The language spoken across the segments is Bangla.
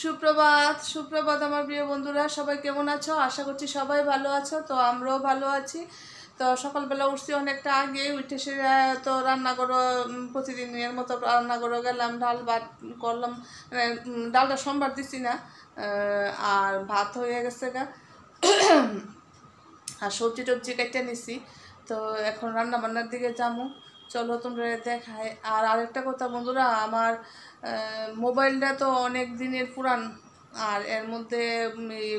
সুপ্রভাত সুপ্রভাত আমার প্রিয় বন্ধুরা, সবাই কেমন আছো? আশা করছি সবাই ভালো আছো। তো আমরাও ভালো আছি। তো সকালবেলা উঠছি অনেকটা আগে, উঠে সে তো রান্না করো, প্রতিদিনের মতো রান্না করে গেলাম, ডাল ভাত করলাম। ডালটা সোমবার দিছি না, আর ভাত হয়ে গেছে গা, আর সবজি টবজি কেটে নিছি। তো এখন রান্না বান্নার দিকে যাবো, চলো তোমরা দেখায়। আর আরেকটা কথা বন্ধুরা, আমার মোবাইলটা তো অনেক দিনের পুরান, আর এর মধ্যে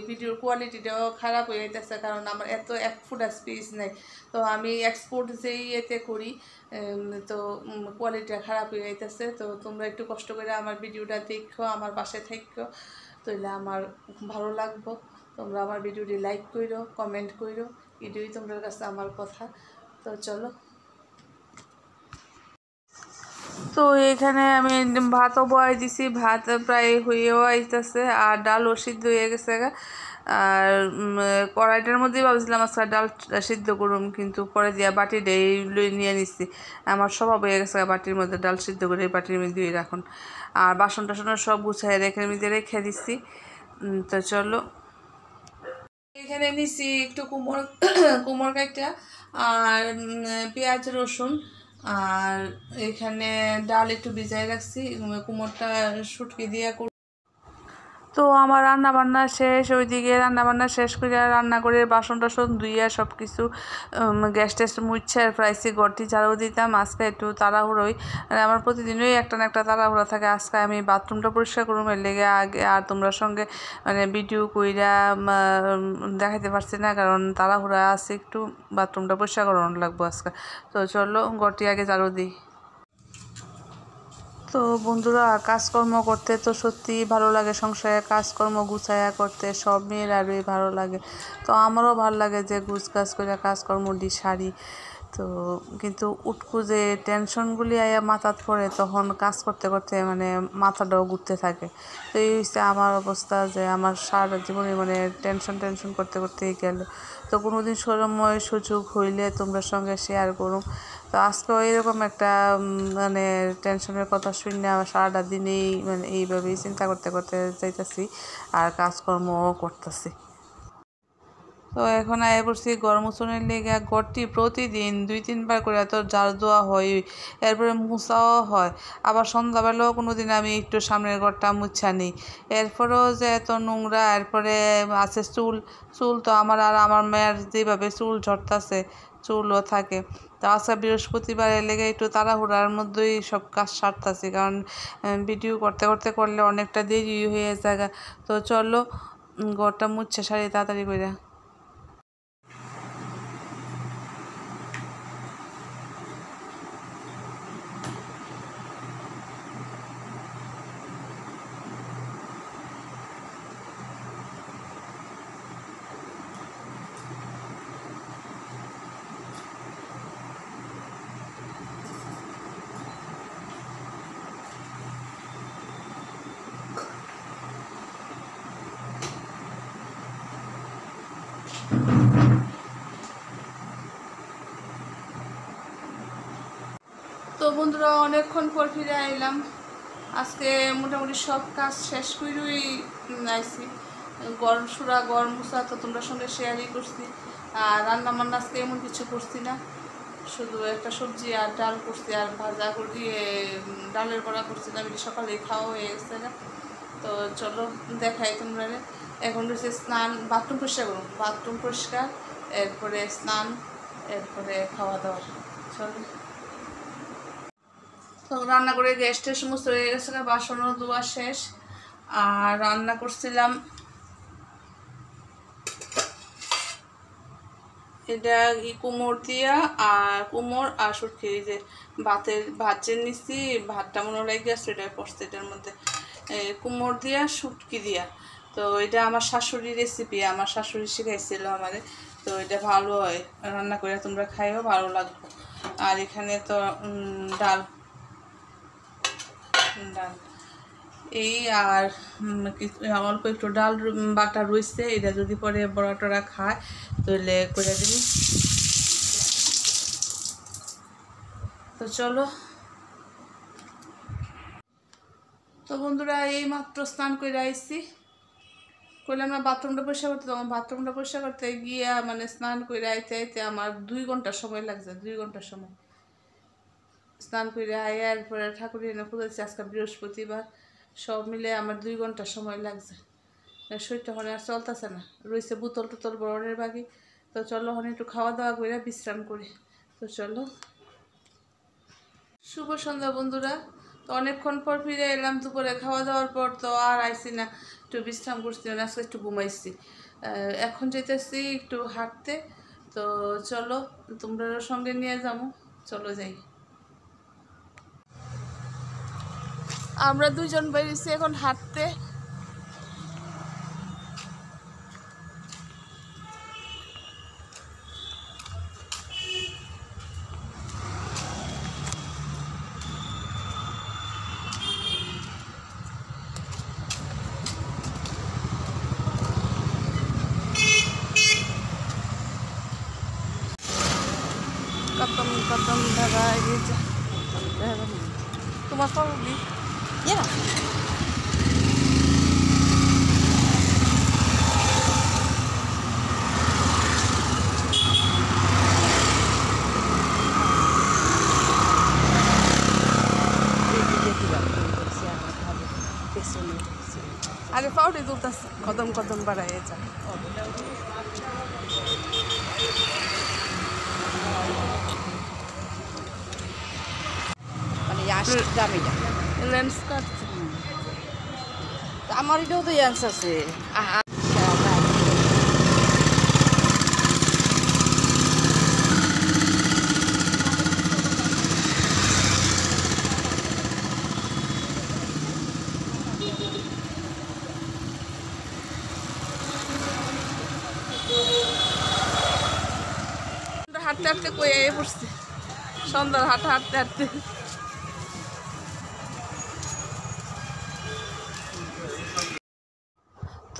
ভিডিওর কোয়ালিটিটাও খারাপ হয়ে যেতেছে, কারণ আমার এত এক ফুট স্পেস নেই। তো আমি এক্সপোর্ট যেই এতে করি, তো কোয়ালিটিটা খারাপ হয়ে যাইতেছে। তো তোমরা একটু কষ্ট করে আমার ভিডিওটা দেখো, আমার পাশে থাকো, তাহলে আমার ভালো লাগবো। তোমরা আমার ভিডিওটি লাইক করো, কমেন্ট করো, এটাই তোমাদের কাছে আমার কথা। তো চলো। তো এখানে আমি ভাতও বয়াই দিছি, ভাত প্রায় হয়েও আইতেছে, আর ডালও সিদ্ধ হয়ে গেছে। আর কড়াইটার মধ্যেই ভাবছিলাম আজকে ডাল সিদ্ধ করুম, কিন্তু পরে দিয়া বাটিটা নিয়ে নিচ্ছি। আমার স্বভাব হয়ে গেছে বাটির মধ্যে ডাল সিদ্ধ করে বাটির মধ্যে রাখুন। আর বাসন টাসন সব গুছাই রেখে দিচ্ছি। তো চলো, এখানে নিছি একটু কুমড় কাইটা, আর পেঁয়াজ রসুন, আর এখানে ডাল একটু ভিজাই রাখছি, কুমড়টা শুটকি দিয়ে। তো আমার রান্না বান্না শেষ, ওইদিকে রান্না বান্না শেষ করে রান্না করে বাসন টাসন ধুইয়া সব কিছু গ্যাস ট্যাস মুচ্ছে আর প্রাইসি ঘরটি ঝাড়ু দিতাম। আজকে একটু তাড়াহুড়োই, আমার প্রতিদিনই একটা না একটা তাড়াহুড়া থাকে। আজকে আমি বাথরুমটা পরিষ্কার করুম, এর লেগে আগে আর তোমরা সঙ্গে ভিডিও কইরা দেখাইতে পারছি না, কারণ তাড়াহুড়া আছে একটু, বাথরুমটা পরিষ্কার করানো লাগবো আজকে। তো চলো ঘরটি আগে ঝাড়ু দিই। তো বন্ধুরা, কাজকর্ম করতে তো সত্যিই ভালো লাগে, সংসারে কাজকর্ম গুছায়া করতে সব মেয়ের আরই ভালো লাগে। তো আমারও ভালো লাগে যে গুছগাছ করে কাজকর্মটি সারি। তো কিন্তু উটকু যে টেনশনগুলি আয়া মাথাত পড়ে, তখন কাজ করতে করতে মাথাটাও ঘুরতে থাকে। তো এই হচ্ছে আমার অবস্থা, যে আমার সারা জীবনে টেনশন করতে করতেই গেল। তো কোনোদিন সময় সুযোগ হইলে তোমরা সঙ্গে শেয়ার করুম। তো আজকেও এরকম একটা টেনশনের কথা শুনে সারাটা দিনেই এইভাবেই চিন্তা করতে করতে যাইতেছি, আর কাজকর্মও করতেছি। তো এখন আয় পড়ছি গরম উচনের লেগে, ঘরটি প্রতিদিন 2-3 বার করে তো ঝাড় দেওয়া হয়, এরপরে মুছাও হয়। আবার সন্ধ্যাবেলাও কোনো দিন আমি একটু সামনের ঘরটা মুছা নিই। এরপরেও যে এত নোংরা, এরপরে আছে চুল। চুল তো আমার আর আমার মেয়ের যেভাবে চুল ঝরতাছে, চুলও থাকে। তো আজকে বৃহস্পতিবারের লেগে একটু তাড়াহুড়ার মধ্যেই সব কাজ সারতাছি, কারণ ভিডিও করতে করতে করলে অনেকটা দেরি হয়ে যায়। তো চলো ঘরটা মুছে সারি তাড়াতাড়ি করে। তো বন্ধুরা, অনেকক্ষণ পর ফিরে আইলাম। আজকে মোটামুটি সব কাজ শেষ করেই আইছি। গরম মুসা তো তোমরা সঙ্গে শেয়ারই করছি। আর রান্না বান্না আজকে এমন কিছু করছি না, শুধু একটা সবজি আর ডাল করছি, আর ভাজা দিয়ে ডালের বড়া করছিলাম, এটা সকালে খাওয়া হয়ে গেছে না। তো চলো দেখাই তোমরা। এখন রয়েছে স্নান, বাথরুম পরিষ্কার করুন, বাথরুম পরিষ্কার, এরপরে স্নান, এরপরে খাওয়া দাওয়া। চলো। তো রান্না করে গ্যাসটা সমস্ত হয়ে গেছে, বাসনও ধোয়া শেষ। আর রান্না করছিলাম এটা কুমড় দিয়া, আর কুমড় আর শুটকি, যে ভাত যে নিচ্ছি, ভাতটা মনে লাগে গেছে, এটা পড়ছে এটার মধ্যে কুমড় দিয়া শুটকি দিয়া। তো এটা আমার শাশুড়ির রেসিপি, আমার শাশুড়ি শিখাইছিল আমাদের। তো এটা ভালো হয়, রান্না করে তোমরা খাইও, ভালো লাগবে। আর এখানে তো ডাল ডাল এই, আর অল্প একটু ডাল বাটা রয়েছে, এটা যদি পরে বড়া টড়া খায় তাহলে করে দিবি। তো চলো। তো বন্ধুরা এই মাত্র স্নান করে আইছি, কইলাম না বাথরুমটা পরিষ্কার করতে, তখন বাথরুমটা পরিষ্কার করতে গিয়া মানে স্নান করে আইতে আইতে আমার 2 ঘন্টা সময় লাগছে, 2 ঘন্টা সময় স্নান করে আয়ার পরে ঠাকুর এনে পুজোছি। আজকে বৃহস্পতিবার, সব মিলে আমার 2 ঘন্টা সময় লাগছে। শরীরটা হনে আর চলতেছে না, রয়েছে বোতল টোতল বরণের বাকি। তো চলো হনে একটু খাওয়া দাওয়া করে বিশ্রাম করি। তো চলো, শুভ সন্ধ্যা বন্ধুরা। তো অনেকক্ষণ পর ফিরে এলাম দুপুরে খাওয়া দাওয়ার পর। তো আর আইসি না, একটু বিশ্রাম করছি, আজকে একটু ঘুমাইছি। এখন যেতেছি একটু হাঁটতে। তো চলো তোমরা সঙ্গে নিয়ে যাবো, চলো যাই। আমরা 2 জন বেরিয়েছি এখন হাঁটতে। কতম কতম ধারা তোমার পাবি আরে পাউডি তুলতেছে, কদম কদম বাড়াই যা। লেন্স কাটছে আমার এটাও তো ইয়াংস আছে। হাঁটতে হাঁটতে কই এ পড়ছে, সন্ধ্যার হাঁটা হাঁটতে হাঁটতে।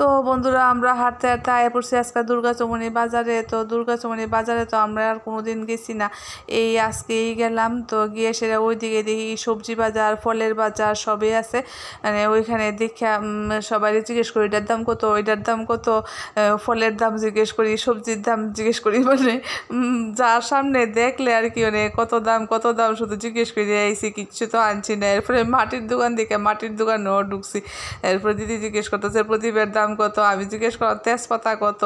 তো বন্ধুরা আমরা হাঁটতে হাঁটতে আয়া পড়ছি আজকে দুর্গাচমনি বাজারে। তো দুর্গাচমনি বাজারে তো আমরা আর কোনো দিন গেছি না, এই আজকেই গেলাম। তো গিয়ে সেটা ওইদিকে দেখি সবজি বাজার, ফলের বাজার সবই আছে। মানে ওইখানে দেখা সবাই জিজ্ঞেস করি এটার দাম কত, ওইটার দাম কত, ফলের দাম জিজ্ঞেস করি, সবজির দাম জিজ্ঞেস করি। মানে যার সামনে দেখলে আর কি মানে কত দাম শুধু জিজ্ঞেস করে আইসি, কিচ্ছু তো আনছি না। এরপরে মাটির দোকান দেখে মাটির দোকানেও ঢুকছি। এরপরে দিদি জিজ্ঞেস করতেছে প্রদীপের দাম কত, আমি জিজ্ঞেস কর তেজপাতা কত,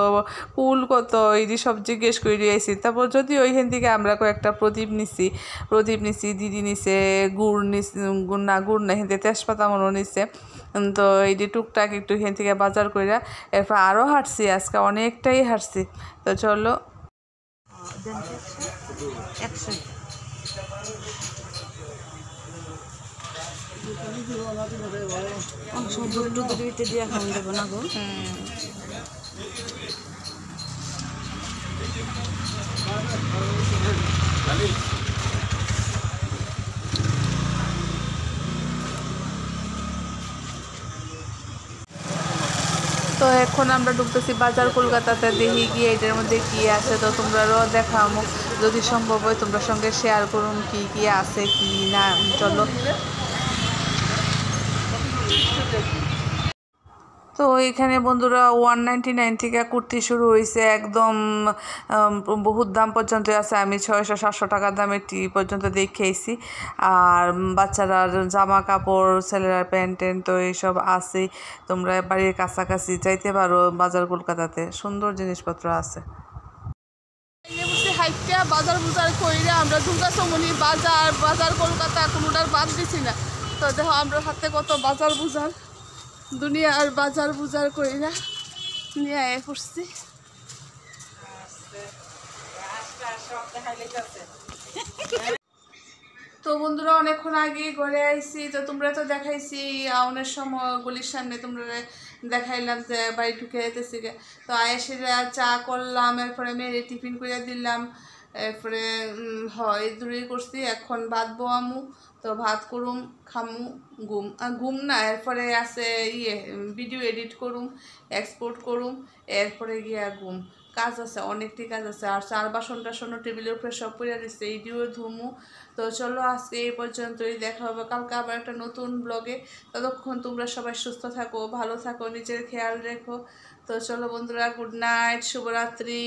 কুল কত, এই সব জিজ্ঞেস করে আইসি। তারপর যদি ওইখান থেকে আমরা কয়েকটা প্রদীপ নিছি, দিদি নিছে গুড় নিছি, গুড় না এখান থেকে তেজপাতা মনে নিছে। তো এই যে টুকটাক একটু এখান থেকে বাজার কইরা এরপর আরও হাঁটছি, আজকে অনেকটাই হাঁটছি। তো চলো দিয়া খাওয়া যাবো না গো। তো এখন আমরা ঢুকতেছি বাজার কলকাতাতে, দেখি গিয়ে এটার মধ্যে কি আছে। তো তোমরাও দেখামো, যদি সম্ভব হয় তোমরা সঙ্গে শেয়ার করুন কি কি আছে কি না। চলো তো এখানে বন্ধুরা 199 থেকে কুর্তি শুরু হয়েছে, একদম বহুত দাম পর্যন্ত আছে। আমি 600-700 টাকার দামের টি পর্যন্ত দেখেছি। আর বাচ্চারা জামা কাপড়, ছেলেরা প্যান্ট ট্যান্ট তো এইসব আছে। তোমরা বাড়ির কাছাকাছি যাইতে পারো বাজার কলকাতাতে, সুন্দর জিনিসপত্র আছে। বাজার বুজার কইরা আমরা দুর্গাচমনি বাজার কলকাতা কোনোটার বাদ দিছি না। তো দেখো আমরা হাতে কত বাজার বুজার, দুনিয়ার বাজার বুজার কইরা নিয়ে আয় পড়ছি। তো বন্ধুরা অনেকক্ষণ আগে ঘরে আইছি। তো তোমরা তো দেখাইছি আউনের সময় গলির সামনে তোমরা দেখাইলাম যে বাড়ি ঢুকে যেতেছি। তো আয়েসেরা চা করলাম, এরপরে মেয়েরে টিফিন করে দিলাম, এরপরে হয় দূরেই করছি। এখন ভাত বোয়ামু, তো ভাত করুম, খামু, ঘুম না, এরপরে আছে ভিডিও এডিট করুম, এক্সপোর্ট করুম, এরপরে গিয়া ঘুম। কাজ আছে, অনেকটি কাজ আছে। আর চার বাসন টাসন টেবিলের উপরে সব পড়ে দিচ্ছে, এইটিও ধুমু। তো চলো আজকে এই পর্যন্তই, দেখা হবে কালকে আবার একটা নতুন ব্লগে। ততক্ষণ তোমরা সবাই সুস্থ থাকো, ভালো থাকো, নিজের খেয়াল রেখো। তো চলো বন্ধুরা, গুড নাইট, শুভরাত্রি।